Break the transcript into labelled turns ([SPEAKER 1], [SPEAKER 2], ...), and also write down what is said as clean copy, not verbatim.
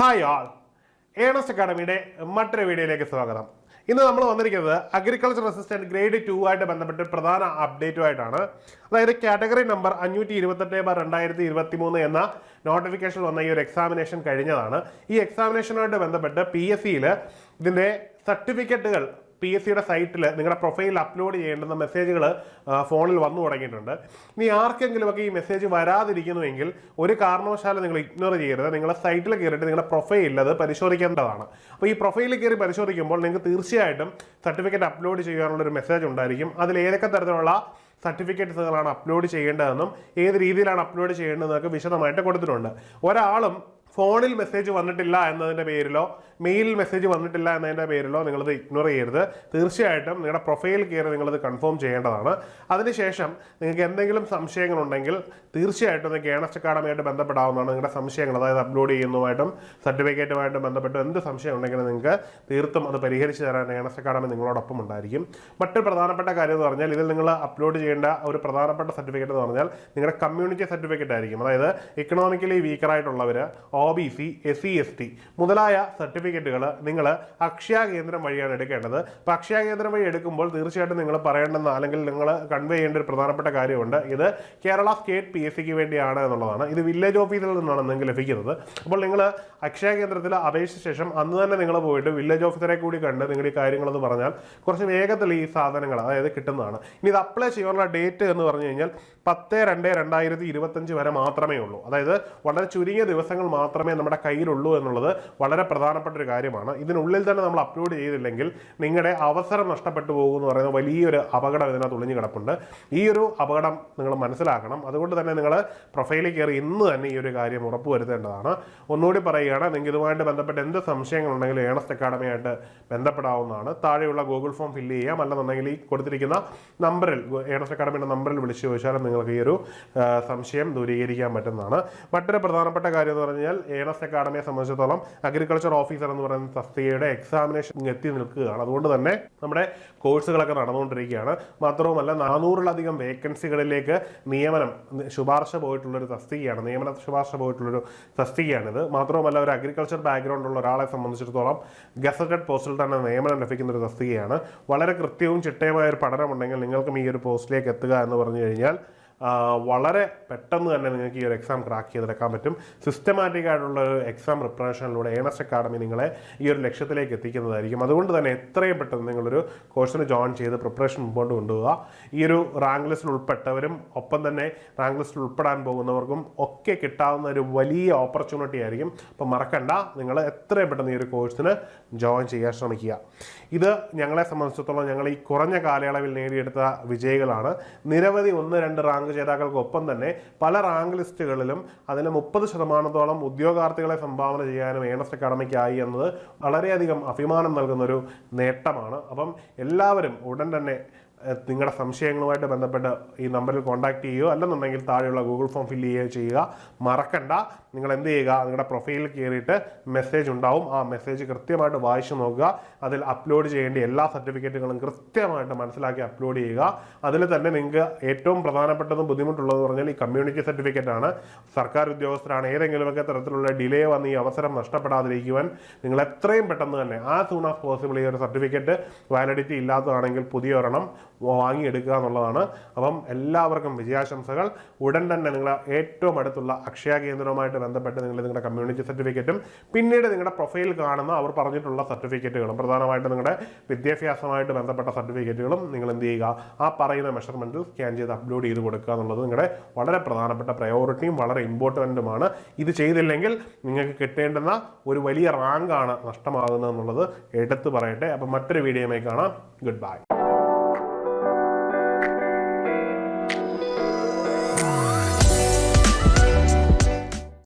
[SPEAKER 1] Hi ആൾ, Ernest അക്കാഡമിയുടെ മറ്റൊരു വീഡിയോയിലേക്ക് സ്വാഗതം. ഇന്ന് നമ്മൾ വന്നിരിക്കുന്നത് അഗ്രികൾച്ചർ അസിസ്റ്റന്റ് ഗ്രേഡ് 2 ആയിട്ട് ബന്ധപ്പെട്ട് പ്രധാന അപ്ഡേറ്റുമായിട്ടാണ്. അതായത് കാറ്റഗറി നമ്പർ 528/2023 എന്ന നോട്ടിഫിക്കേഷൻ വന്ന ഈ ഒരു എക്സാമിനേഷൻ കഴിഞ്ഞതാണ്. ഈ എക്സാമിനേഷനുമായിട്ട് ബന്ധപ്പെട്ട് PSCയിൽ ഇതിൻ്റെ സർട്ടിഫിക്കറ്റുകൾ PSCയുടെ സൈറ്റിൽ നിങ്ങളുടെ പ്രൊഫൈലിൽ അപ്ലോഡ് ചെയ്യേണ്ടുന്ന മെസ്സേജുകൾ ഫോണിൽ വന്നു തുടങ്ങിയിട്ടുണ്ട്. ഇനി ആർക്കെങ്കിലുമൊക്കെ ഈ മെസ്സേജ് വരാതിരിക്കുന്നുവെങ്കിൽ ഒരു കാരണവശാലും നിങ്ങൾ ഇഗ്നോർ ചെയ്യരുത്. നിങ്ങളുടെ സൈറ്റിൽ കയറിയിട്ട് നിങ്ങളുടെ പ്രൊഫൈലിൽ അത് പരിശോധിക്കേണ്ടതാണ്. അപ്പോൾ ഈ പ്രൊഫൈലിൽ കയറി പരിശോധിക്കുമ്പോൾ നിങ്ങൾക്ക് തീർച്ചയായിട്ടും സർട്ടിഫിക്കറ്റ് അപ്ലോഡ് ചെയ്യാനുള്ളൊരു മെസ്സേജ് ഉണ്ടായിരിക്കും. അതിൽ ഏതൊക്കെ തരത്തിലുള്ള സർട്ടിഫിക്കറ്റ്സുകളാണ് അപ്ലോഡ് ചെയ്യേണ്ടതെന്നും ഏത് രീതിയിലാണ് അപ്ലോഡ് ചെയ്യേണ്ടതെന്നൊക്കെ വിശദമായിട്ട് കൊടുത്തിട്ടുണ്ട്. ഒരാളും ഫോണിൽ മെസ്സേജ് വന്നിട്ടില്ല എന്നതിൻ്റെ പേരിലോ മെയിലിൽ മെസ്സേജ് വന്നിട്ടില്ല എന്നതിൻ്റെ പേരിലോ നിങ്ങളത് ഇഗ്നോർ ചെയ്യരുത്. തീർച്ചയായിട്ടും നിങ്ങളുടെ പ്രൊഫൈൽ കയറി നിങ്ങളത് കൺഫേം ചെയ്യേണ്ടതാണ്. അതിനുശേഷം നിങ്ങൾക്ക് എന്തെങ്കിലും സംശയങ്ങളുണ്ടെങ്കിൽ തീർച്ചയായിട്ടും നിങ്ങൾക്ക് ഏണസ്റ്റ് അക്കാഡമിയായിട്ട് ബന്ധപ്പെടാവുന്നതാണ്. നിങ്ങളുടെ സംശയങ്ങൾ, അതായത് അപ്ലോഡ് ചെയ്യുന്നതുമായിട്ടും സർട്ടിഫിക്കറ്റുമായിട്ടും ബന്ധപ്പെട്ട് എന്ത് സംശയം ഉണ്ടെങ്കിലും നിങ്ങൾക്ക് തീർത്തും അത് പരിഹരിച്ച് തരാൻ ഏണസ്റ്റ് അക്കാഡമി നിങ്ങളോടൊപ്പം ഉണ്ടായിരിക്കും. മറ്റൊരു പ്രധാനപ്പെട്ട കാര്യം എന്ന് പറഞ്ഞാൽ, ഇതിൽ നിങ്ങൾ അപ്ലോഡ് ചെയ്യേണ്ട ഒരു പ്രധാനപ്പെട്ട സർട്ടിഫിക്കറ്റ് എന്ന് പറഞ്ഞാൽ നിങ്ങളുടെ കമ്മ്യൂണിറ്റി സർട്ടിഫിക്കറ്റ് ആയിരിക്കും. അതായത് ഇക്കണോമിക്കലി വീക്കറായിട്ടുള്ളവർ, OBC, SC, ST മുതലായ സർട്ടിഫിക്കറ്റുകൾ നിങ്ങൾ അക്ഷയ കേന്ദ്രം വഴിയാണ് എടുക്കേണ്ടത്. അപ്പോൾ അക്ഷയ കേന്ദ്രം വഴി എടുക്കുമ്പോൾ തീർച്ചയായിട്ടും നിങ്ങൾ പറയേണ്ടുന്ന അല്ലെങ്കിൽ നിങ്ങൾ കൺവേ ചെയ്യേണ്ട ഒരു പ്രധാനപ്പെട്ട കാര്യമുണ്ട്. ഇത് കേരള സ്റ്റേറ്റ് PSCക്ക് വേണ്ടിയാണ് എന്നുള്ളതാണ്. ഇത് വില്ലേജ് ഓഫീസിൽ നിന്നാണ് നിങ്ങൾക്ക് ലഭിക്കുന്നത്. അപ്പോൾ നിങ്ങൾ അക്ഷയ കേന്ദ്രത്തിൽ അപേക്ഷിച്ച ശേഷം അന്ന് തന്നെ നിങ്ങൾ പോയിട്ട് വില്ലേജ് ഓഫീസറെ കൂടി കണ്ട് നിങ്ങളുടെ ഈ കാര്യങ്ങളെന്ന് പറഞ്ഞാൽ കുറച്ച് വേഗത്തിൽ ഈ സാധനങ്ങൾ അതായത് കിട്ടുന്നതാണ്. ഇനി ഇത് അപ്ലൈ ചെയ്യാനുള്ള ഡേറ്റ് എന്ന് പറഞ്ഞു കഴിഞ്ഞാൽ 10/2/2025 വരെ മാത്രമേ ഉള്ളൂ. അതായത് വളരെ ചുരുങ്ങിയ ദിവസങ്ങൾ മാത്രമേ നമ്മുടെ കയ്യിലുള്ളൂ എന്നുള്ളത് വളരെ പ്രധാനപ്പെട്ട ഒരു കാര്യമാണ്. ഇതിനുള്ളിൽ തന്നെ നമ്മൾ അപ്ലോഡ് ചെയ്തില്ലെങ്കിൽ നിങ്ങളുടെ അവസരം നഷ്ടപ്പെട്ടു പോകുമെന്ന് പറയുന്ന വലിയൊരു അപകടം ഇതിനകത്ത് ഒളിഞ്ഞു കിടപ്പുണ്ട്. ഈ ഒരു അപകടം നിങ്ങൾ മനസ്സിലാക്കണം. അതുകൊണ്ട് തന്നെ നിങ്ങൾ പ്രൊഫൈലിൽ കയറി ഇന്ന് തന്നെ ഈ ഒരു കാര്യം ഉറപ്പുവരുത്തേണ്ടതാണ്. ഒന്നുകൂടി പറയുകയാണ്, നിങ്ങൾക്ക് ഇതുമായിട്ട് ബന്ധപ്പെട്ട് എന്ത് സംശയങ്ങളുണ്ടെങ്കിലും ഏണസ്റ്റ് അക്കാഡമിയായിട്ട് ബന്ധപ്പെടാവുന്നതാണ്. താഴെയുള്ള ഗൂഗിൾ ഫോം ഫില്ല് ചെയ്യാം, അല്ലെന്നുണ്ടെങ്കിൽ ഈ കൊടുത്തിരിക്കുന്ന നമ്പറിൽ ഏണസ്റ്റ് അക്കാഡമിയുടെ നമ്പറിൽ വിളിച്ചു ചോദിച്ചാലും നിങ്ങൾക്ക് ഈ ഒരു സംശയം ദൂരീകരിക്കാൻ പറ്റുന്നതാണ്. മറ്റൊരു പ്രധാനപ്പെട്ട കാര്യം എന്ന് പറഞ്ഞാൽ, ഏണസ്റ്റ് അക്കാഡമിയെ സംബന്ധിച്ചിടത്തോളം അഗ്രികൾച്ചർ ഓഫീസർ എന്ന് പറയുന്ന തസ്തികയുടെ എക്സാമിനേഷൻ എത്തി നിൽക്കുകയാണ്. അതുകൊണ്ട് തന്നെ നമ്മുടെ കോഴ്സുകളൊക്കെ നടന്നുകൊണ്ടിരിക്കുകയാണ്. മാത്രവുമല്ല 400-ലധികം വേക്കൻസികളിലേക്ക് നിയമനം ശുപാർശ പോയിട്ടുള്ളൊരു തസ്തികയാണ്, നിയമന ശുപാർശ പോയിട്ടുള്ളൊരു തസ്തികയാണിത്. മാത്രവുമല്ല ഒരു അഗ്രികൾച്ചർ ബാക്ക്ഗ്രൗണ്ട് ഉള്ള ഒരാളെ സംബന്ധിച്ചിടത്തോളം ഗസറ്റഡ് പോസ്റ്റിൽ തന്നെ നിയമനം ലഭിക്കുന്ന ഒരു തസ്തികയാണ്. വളരെ കൃത്യവും ചിട്ടയുമായ ഒരു പഠനമുണ്ടെങ്കിൽ നിങ്ങൾക്കും ഈ ഒരു പോസ്റ്റിലേക്ക് എത്തുക എന്ന് പറഞ്ഞു കഴിഞ്ഞാൽ വളരെ പെട്ടെന്ന് തന്നെ നിങ്ങൾക്ക് ഈ ഒരു എക്സാം ക്രാക്ക് ചെയ്തെടുക്കാൻ പറ്റും. സിസ്റ്റമാറ്റിക് ആയിട്ടുള്ള ഒരു എക്സാം പ്രിപ്പറേഷനിലൂടെ ഏണസ്റ്റ് അക്കാഡമി നിങ്ങളെ ഈ ഒരു ലക്ഷ്യത്തിലേക്ക് എത്തിക്കുന്നതായിരിക്കും. അതുകൊണ്ട് തന്നെ എത്രയും പെട്ടെന്ന് നിങ്ങളൊരു കോഴ്സിന് ജോയിൻ ചെയ്ത് പ്രിപ്പറേഷൻ മുമ്പോട്ട് കൊണ്ടുപോകുക. ഈ ഒരു റാങ്ക് ലിസ്റ്റിൽ ഉൾപ്പെട്ടവരും ഒപ്പം തന്നെ റാങ്ക് ലിസ്റ്റിൽ ഉൾപ്പെടാൻ പോകുന്നവർക്കും ഒക്കെ കിട്ടാവുന്ന ഒരു വലിയ ഓപ്പർച്യൂണിറ്റി ആയിരിക്കും. അപ്പം മറക്കണ്ട, നിങ്ങൾ എത്രയും പെട്ടെന്ന് ഈ ഒരു കോഴ്സിന് ജോയിൻ ചെയ്യാൻ ശ്രമിക്കുക. ഇത് ഞങ്ങളെ സംബന്ധിച്ചിടത്തോളം ഞങ്ങൾ ഈ കുറഞ്ഞ കാലയളവിൽ നേടിയെടുത്ത വിജയികളാണ്. നിരവധി 1-2 റാങ്ക് ജേതാക്കൾക്കൊപ്പം തന്നെ പല റാങ്ക് ലിസ്റ്റുകളിലും അതിന് 30% ഉദ്യോഗാർത്ഥികളെ സംഭാവന ചെയ്യാനും ഏണസ്റ്റ് അക്കാഡമിക്കായി എന്നത് വളരെയധികം അഭിമാനം നൽകുന്നൊരു നേട്ടമാണ്. അപ്പം എല്ലാവരും ഉടൻ തന്നെ നിങ്ങളുടെ സംശയങ്ങളുമായിട്ട് ബന്ധപ്പെട്ട് ഈ നമ്പറിൽ കോൺടാക്ട് ചെയ്യുകയോ അല്ലെന്നുണ്ടെങ്കിൽ താഴെയുള്ള ഗൂഗിൾ ഫോം ഫില്ല് ചെയ്യുകയോ ചെയ്യുക. മറക്കണ്ട, നിങ്ങൾ എന്ത് ചെയ്യുക, നിങ്ങളുടെ പ്രൊഫൈലിൽ കയറിയിട്ട് മെസ്സേജ് ഉണ്ടാവും. ആ മെസ്സേജ് കൃത്യമായിട്ട് വായിച്ചു നോക്കുക. അതിൽ അപ്ലോഡ് ചെയ്യേണ്ട എല്ലാ സർട്ടിഫിക്കറ്റുകളും കൃത്യമായിട്ട് മനസ്സിലാക്കി അപ്ലോഡ് ചെയ്യുക. അതിൽ തന്നെ നിങ്ങൾക്ക് ഏറ്റവും പ്രധാനപ്പെട്ടതും ബുദ്ധിമുട്ടുള്ളതെന്ന് പറഞ്ഞാൽ ഈ കമ്മ്യൂണിറ്റി സർട്ടിഫിക്കറ്റ് ആണ്. സർക്കാർ ഉദ്യോഗസ്ഥരാണ്, ഏതെങ്കിലുമൊക്കെ തരത്തിലുള്ള ഡിലേ വന്ന് ഈ അവസരം നഷ്ടപ്പെടാതിരിക്കുവാൻ നിങ്ങൾ എത്രയും പെട്ടെന്ന് തന്നെ സൂൺ ആസ് പോസിബിൾ ഈ ഒരു സർട്ടിഫിക്കറ്റ് വാലിഡിറ്റി ഇല്ലാത്തതാണെങ്കിൽ പുതിയ ഒരെണ്ണം വാങ്ങിയെടുക്കുക എന്നുള്ളതാണ്. അപ്പം എല്ലാവർക്കും വിജയാശംസകൾ. ഉടൻ തന്നെ നിങ്ങൾ ഏറ്റവും അടുത്തുള്ള അക്ഷയ കേന്ദ്രവുമായിട്ട് ബന്ധപ്പെട്ട് നിങ്ങളുടെ കമ്മ്യൂണിറ്റി സർട്ടിഫിക്കറ്റും പിന്നീട് നിങ്ങളുടെ പ്രൊഫൈൽ കാണുന്ന അവർ പറഞ്ഞിട്ടുള്ള സർട്ടിഫിക്കറ്റുകളും പ്രധാനമായിട്ട് നിങ്ങളുടെ വിദ്യാഭ്യാസമായിട്ട് ബന്ധപ്പെട്ട സർട്ടിഫിക്കറ്റുകളും നിങ്ങൾ എന്ത് ചെയ്യുക, ആ പറയുന്ന മെഷർമെൻറ്റിൽ സ്കാൻ ചെയ്ത് അപ്ലോഡ് ചെയ്ത് കൊടുക്കുക എന്നുള്ളത് നിങ്ങളുടെ വളരെ പ്രധാനപ്പെട്ട പ്രയോറിറ്റിയും വളരെ ഇമ്പോർട്ടൻറ്റുമാണ്. ഇത് ചെയ്തില്ലെങ്കിൽ നിങ്ങൾക്ക് കിട്ടേണ്ടുന്ന ഒരു വലിയ റാങ്കാണ് നഷ്ടമാകുന്നത് എന്നുള്ളത് എടുത്തു പറയട്ടെ. അപ്പം മറ്റൊരു വീഡിയോയുമായി കാണാം. Good bye.